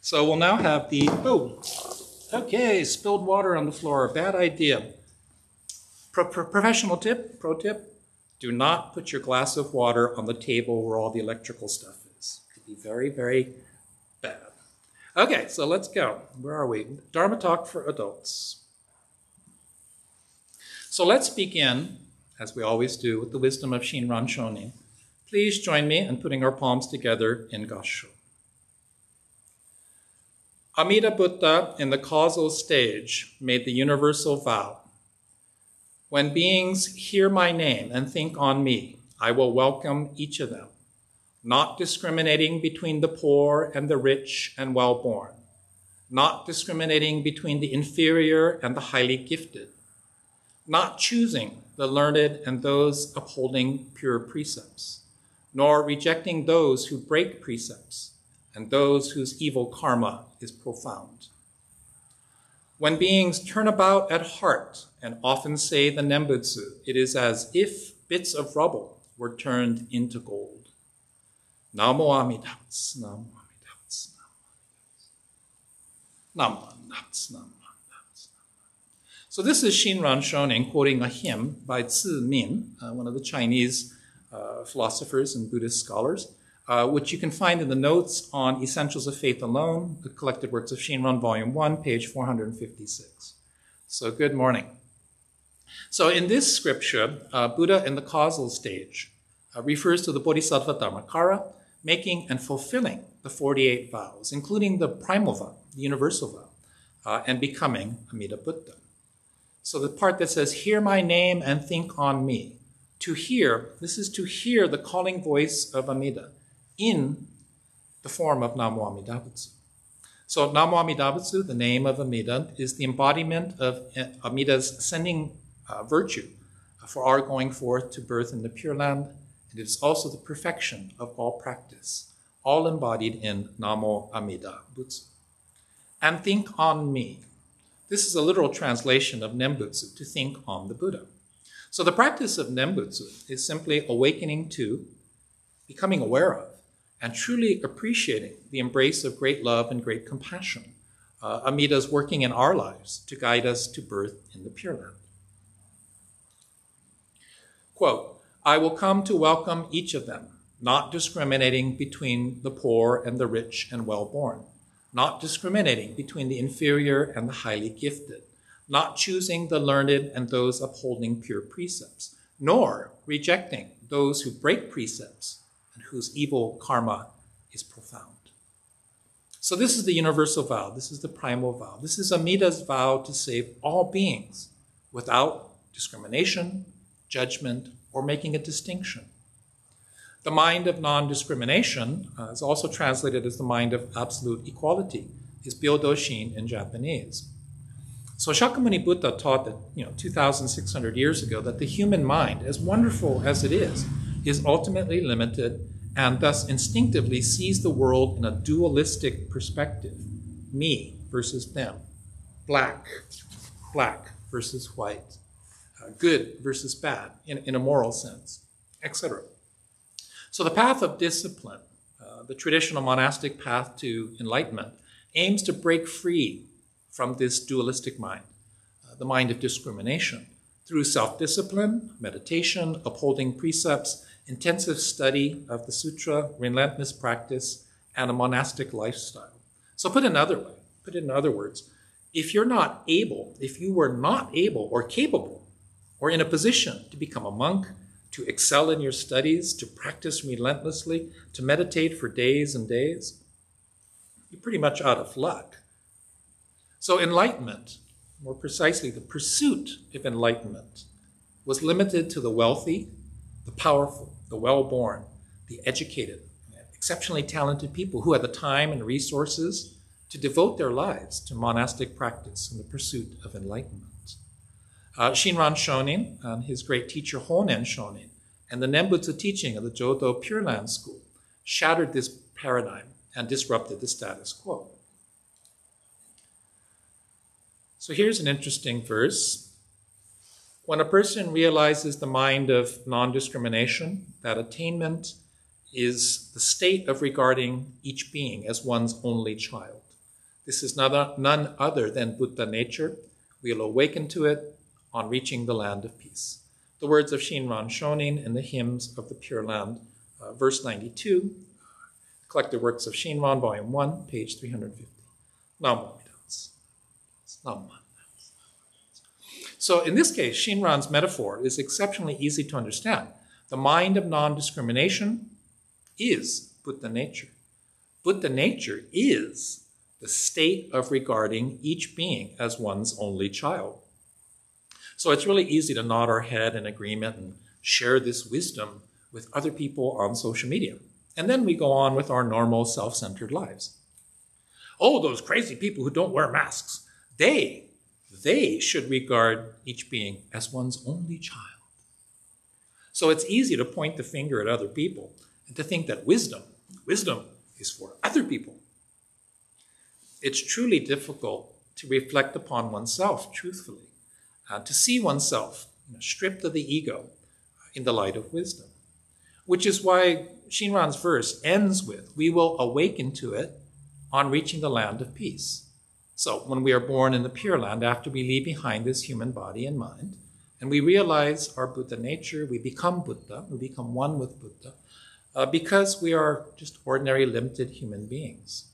So we'll now have the, okay, spilled water on the floor, bad idea. Professional tip, pro tip, do not put your glass of water on the table where all the electrical stuff is. It could be very, very bad. Okay, so let's go. Where are we? Dharma talk for adults. So let's begin, as we always do, with the wisdom of Shinran Shonin. Please join me in putting our palms together in Gassho. Amida Buddha, in the causal stage, made the universal vow. When beings hear my name and think on me, I will welcome each of them, not discriminating between the poor and the rich and well-born, not discriminating between the inferior and the highly gifted, not choosing the learned and those upholding pure precepts, nor rejecting those who break precepts and those whose evil karma is profound. When beings turn about at heart and often say the Nimbutsu, it is as if bits of rubble were turned into gold. Namo Amida Butsu, Namo Amida Butsu, Namo Amida Butsu, Namo Amida Butsu. So this is Shinran Shonin quoting a hymn by Zi Min, one of the Chinese philosophers and Buddhist scholars, which you can find in the notes on Essentials of Faith Alone, the collected works of Shinran, Volume 1, page 456. So good morning. So in this scripture, Buddha in the causal stage refers to the Bodhisattva Dharmakara, making and fulfilling the 48 vows, including the primal vow, the universal vow, and becoming Amida Buddha. So the part that says, hear my name and think on me. To hear, this is to hear the calling voice of Amida in the form of Namo Amida Butsu. So Namo Amida Butsu, the name of Amida, is the embodiment of Amida's ascending virtue for our going forth to birth in the Pure Land. It is also the perfection of all practice, all embodied in Namo Amida Butsu. And think on me. This is a literal translation of Nimbutsu, to think on the Buddha. So the practice of Nimbutsu is simply awakening to, becoming aware of, and truly appreciating the embrace of great love and great compassion. Amida's working in our lives to guide us to birth in the Pure Land. Quote, I will come to welcome each of them, not discriminating between the poor and the rich and well-born, not discriminating between the inferior and the highly gifted, not choosing the learned and those upholding pure precepts, nor rejecting those who break precepts and whose evil karma is profound. So this is the universal vow. This is the primal vow. This is Amida's vow to save all beings without discrimination, judgment, or making a distinction. The mind of non-discrimination is also translated as the mind of absolute equality, is Byodoshin in Japanese. So Shakyamuni Buddha taught that, 2,600 years ago, that the human mind, as wonderful as it is ultimately limited and thus instinctively sees the world in a dualistic perspective. Me versus them. Black versus white. Good versus bad in a moral sense, etc. So the path of discipline, the traditional monastic path to enlightenment, aims to break free from this dualistic mind, the mind of discrimination, through self-discipline, meditation, upholding precepts, intensive study of the sutra, relentless practice, and a monastic lifestyle. So put in other words, if you were not able or capable or in a position to become a monk, to excel in your studies, to practice relentlessly, to meditate for days and days, you're pretty much out of luck. So enlightenment, more precisely the pursuit of enlightenment, was limited to the wealthy, the powerful, the well-born, the educated, exceptionally talented people who had the time and resources to devote their lives to monastic practice in the pursuit of enlightenment. Shinran Shonin and his great teacher Honen Shonin and the Nimbutsu teaching of the Jodo Pure Land School shattered this paradigm and disrupted the status quo. So here's an interesting verse. When a person realizes the mind of non-discrimination, that attainment is the state of regarding each being as one's only child. This is none other than Buddha nature. We'll awaken to it on reaching the land of peace. The words of Shinran Shonin in the Hymns of the Pure Land, verse 92, Collected Works of Shinran, Volume 1, page 350. Namo Amida Butsu. Namo Amida Butsu. So in this case, Shinran's metaphor is exceptionally easy to understand. The mind of non-discrimination is Buddha nature. Buddha nature is the state of regarding each being as one's only child. So it's really easy to nod our head in agreement and share this wisdom with other people on social media. And then we go on with our normal self-centered lives. Oh, those crazy people who don't wear masks, they should regard each being as one's only child. So it's easy to point the finger at other people and to think that wisdom is for other people. It's truly difficult to reflect upon oneself truthfully, to see oneself stripped of the ego in the light of wisdom, which is why Shinran's verse ends with, we will awaken to it on reaching the land of peace. So when we are born in the Pure Land, after we leave behind this human body and mind, and we realize our Buddha nature, we become Buddha, we become one with Buddha, because we are just ordinary limited human beings.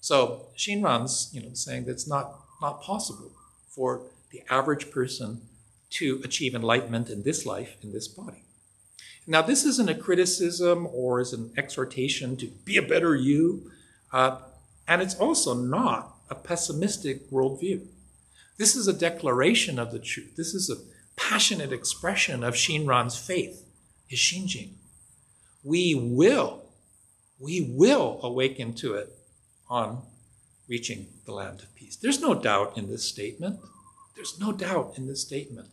So Shinran's saying that it's not possible for the average person to achieve enlightenment in this life, in this body. Now, this isn't a criticism or is an exhortation to be a better you, and it's also not a pessimistic worldview. This is a declaration of the truth. This is a passionate expression of Shinran's faith, his Shinjin. We will awaken to it on reaching the land of peace. There's no doubt in this statement. There's no doubt in this statement.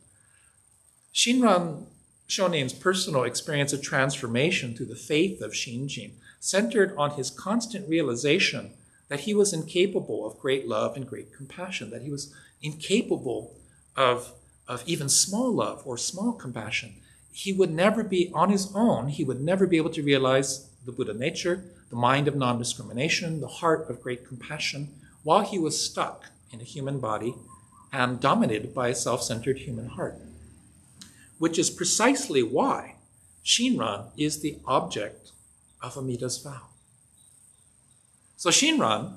Shinran Shonin's personal experience of transformation through the faith of Shinjin centered on his constant realization that he was incapable of great love and great compassion, that he was incapable of even small love or small compassion. He would never be, on his own, he would never be able to realize the Buddha nature, the mind of non-discrimination, the heart of great compassion, while he was stuck in a human body and dominated by a self-centered human heart, which is precisely why Shinran is the object of Amida's vow. So Shinran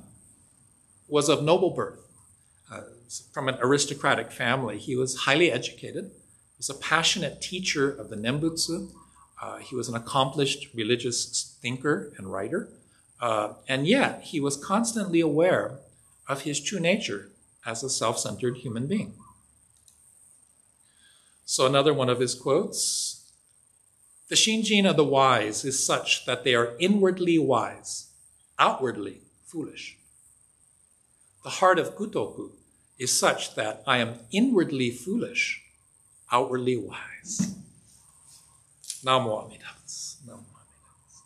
was of noble birth, from an aristocratic family. He was highly educated. He was a passionate teacher of the Nimbutsu. He was an accomplished religious thinker and writer. And yet he was constantly aware of his true nature as a self-centered human being. So another one of his quotes, the Shinjin of the wise is such that they are inwardly wise, outwardly foolish. The heart of Gutoku is such that I am inwardly foolish, outwardly wise. Namo Amida Butsu. Namo Amida Butsu.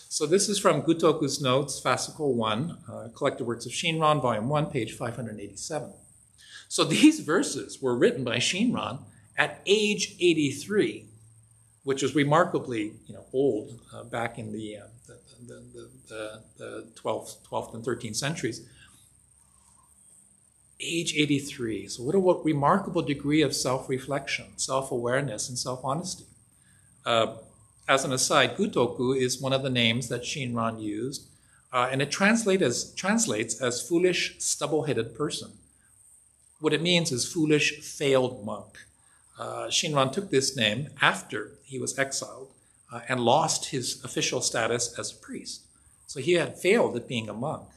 So this is from Gutoku's Notes, Fascicle 1, Collected Works of Shinran, Volume 1, page 587. So these verses were written by Shinran at age 83, which was remarkably old back in the 12th and 13th centuries. Age 83. So what a remarkable degree of self-reflection, self-awareness, and self-honesty. As an aside, Gutoku is one of the names that Shinran used, and it translates as foolish, stubble-headed person. What it means is foolish, failed monk. Shinran took this name after he was exiled and lost his official status as a priest. So he had failed at being a monk.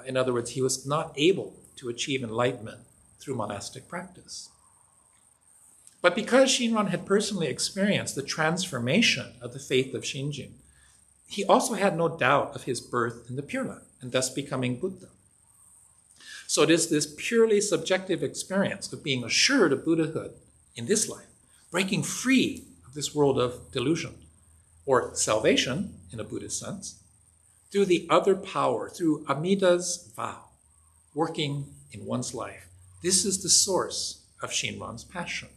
In other words, he was not able to achieve enlightenment through monastic practice. But because Shinran had personally experienced the transformation of the faith of Shinjin, he also had no doubt of his birth in the Pure Land and thus becoming Buddha. So it is this purely subjective experience of being assured of Buddhahood in this life, breaking free of this world of delusion, or salvation in a Buddhist sense, through the other power, through Amida's vow, working in one's life. This is the source of Shinran's passion.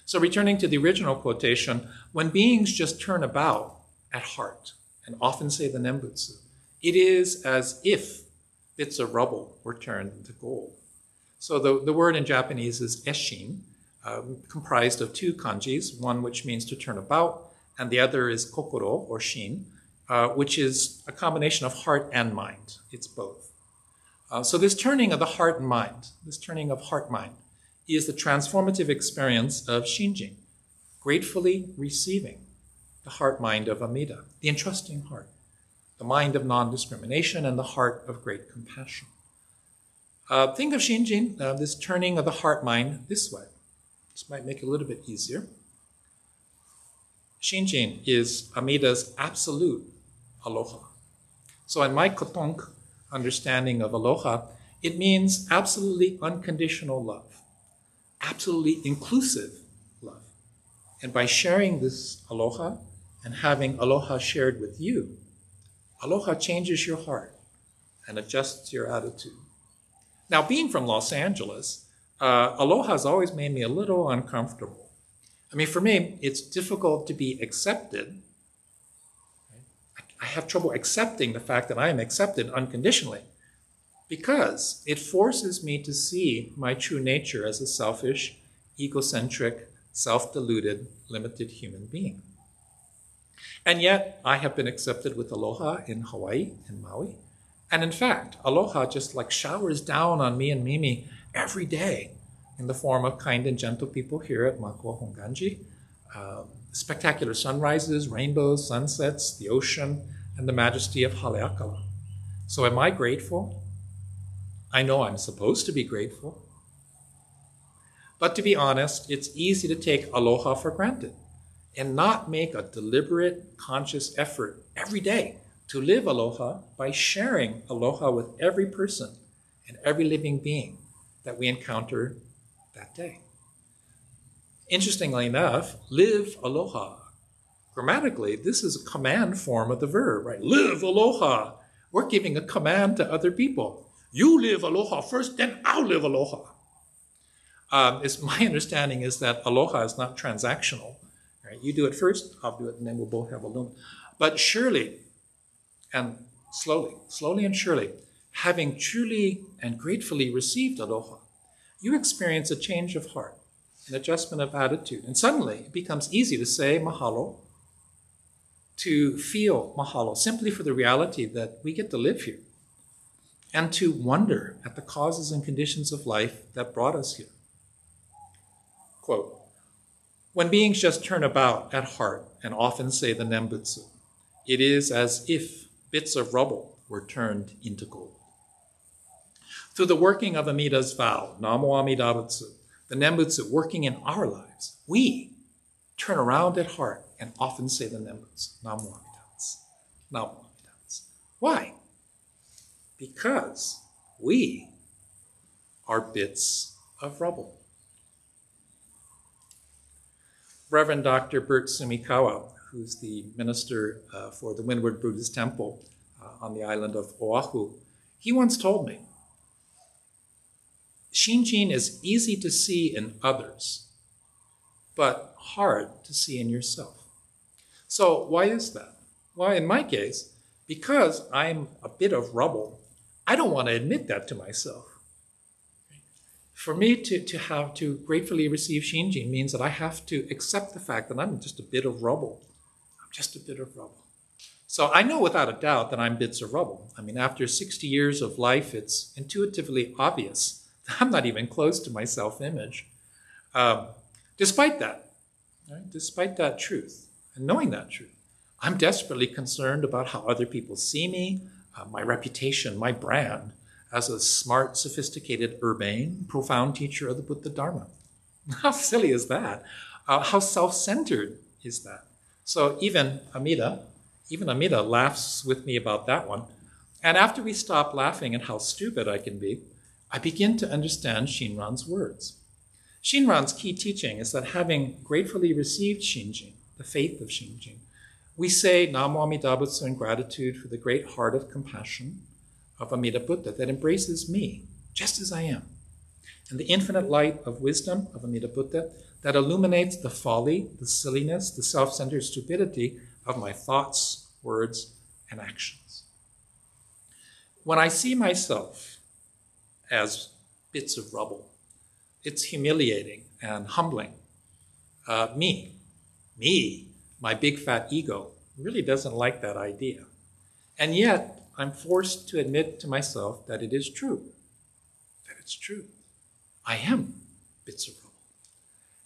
So returning to the original quotation, when beings just turn about at heart and often say the Nimbutsu, it is as if bits of rubble were turned into gold. So the word in Japanese is eshin, comprised of two kanjis, one which means to turn about, and the other is kokoro, or shin, which is a combination of heart and mind. It's both. So this turning of the heart and mind, this turning of heart-mind, is the transformative experience of shinjin, gratefully receiving the heart-mind of Amida, the entrusting heart, the mind of non-discrimination, and the heart of great compassion. Think of shinjin, this turning of the heart-mind, this way. This might make it a little bit easier. Shinjin is Amida's absolute aloha. So in my kotonk understanding of aloha, it means absolutely unconditional love, absolutely inclusive love. And by sharing this aloha and having aloha shared with you, aloha changes your heart and adjusts your attitude. Now, being from Los Angeles, aloha has always made me a little uncomfortable. I mean, for me, it's difficult to be accepted. I have trouble accepting the fact that I am accepted unconditionally because it forces me to see my true nature as a selfish, egocentric, self-deluded, limited human being. And yet, I have been accepted with aloha in Hawaii and Maui. And in fact, aloha just like showers down on me and Mimi every day in the form of kind and gentle people here at Makawao Hongwanji. Spectacular sunrises, rainbows, sunsets, the ocean, and the majesty of Haleakala. So am I grateful? I know I'm supposed to be grateful. But to be honest, it's easy to take aloha for granted and not make a deliberate, conscious effort every day to live aloha by sharing aloha with every person and every living being that we encounter that day. Interestingly enough, live aloha. Grammatically, this is a command form of the verb, right? Live aloha. We're giving a command to other people. You live aloha first, then I'll live aloha. My understanding is that aloha is not transactional. Right? You do it first, I'll do it, and then we'll both have aloha. But surely, and slowly and surely, having truly and gratefully received aloha, you experience a change of heart, an adjustment of attitude. And suddenly it becomes easy to say mahalo, to feel mahalo, simply for the reality that we get to live here, and to wonder at the causes and conditions of life that brought us here. Quote, when beings just turn about at heart and often say the Nimbutsu, it is as if bits of rubble were turned into gold. Through the working of Amida's vow, Namo Amida Butsu, the Nimbutsu working in our lives, we turn around at heart and often say the Nimbutsu, Namo Amida Butsu, Namo Amida Butsu. Why? Because we are bits of rubble. Reverend Dr. Bert Sumikawa, who's the minister for the Windward Buddhist Temple on the island of Oahu, he once told me, Shinjin is easy to see in others, but hard to see in yourself. So why is that? Well, in my case, because I'm a bit of rubble, I don't want to admit that to myself. For me to have to gratefully receive Shinjin means that I have to accept the fact that I'm just a bit of rubble. I'm just a bit of rubble. So I know without a doubt that I'm bits of rubble. I mean, after 60 years of life, it's intuitively obvious that I'm not even close to my self-image. Despite that, right? Despite that truth, and knowing that truth, I'm desperately concerned about how other people see me, my reputation, my brand, as a smart, sophisticated, urbane, profound teacher of the Buddha Dharma. How silly is that? How self-centered is that? So even Amida laughs with me about that one. And after we stop laughing at how stupid I can be, I begin to understand Shinran's words. Shinran's key teaching is that having gratefully received Shinjin, the faith of Shinjin, we say Namo Amida Butsu in gratitude for the great heart of compassion of Amida Buddha that embraces me just as I am, and the infinite light of wisdom of Amida Buddha that illuminates the folly, the silliness, the self-centered stupidity of my thoughts, words, and actions. when I see myself as bits of rubble, it's humiliating and humbling. Me, my big fat ego, really doesn't like that idea. And yet, I'm forced to admit to myself that it is true. That it's true. I am bits of rubble.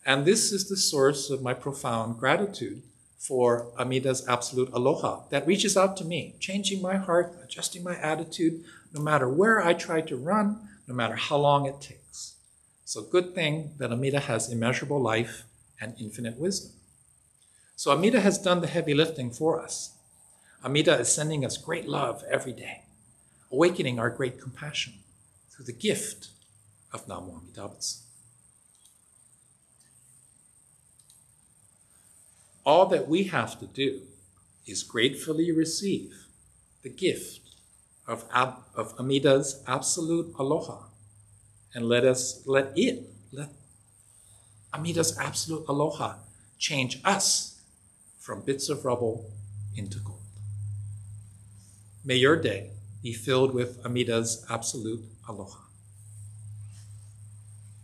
And this is the source of my profound gratitude for Amida's absolute aloha that reaches out to me, changing my heart, adjusting my attitude, no matter where I try to run, no matter how long it takes. So good thing that Amida has immeasurable life and infinite wisdom. So Amida has done the heavy lifting for us. Amida is sending us great love every day, awakening our great compassion through the gift of Namo Amida Butsu. All that we have to do is gratefully receive the gift of Amida's absolute aloha, and let Amida's absolute aloha change us from bits of rubble into gold. May your day be filled with Amida's absolute aloha.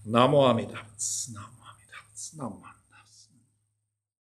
Namo Amida Butsu, Namo Amida Butsu, Namo.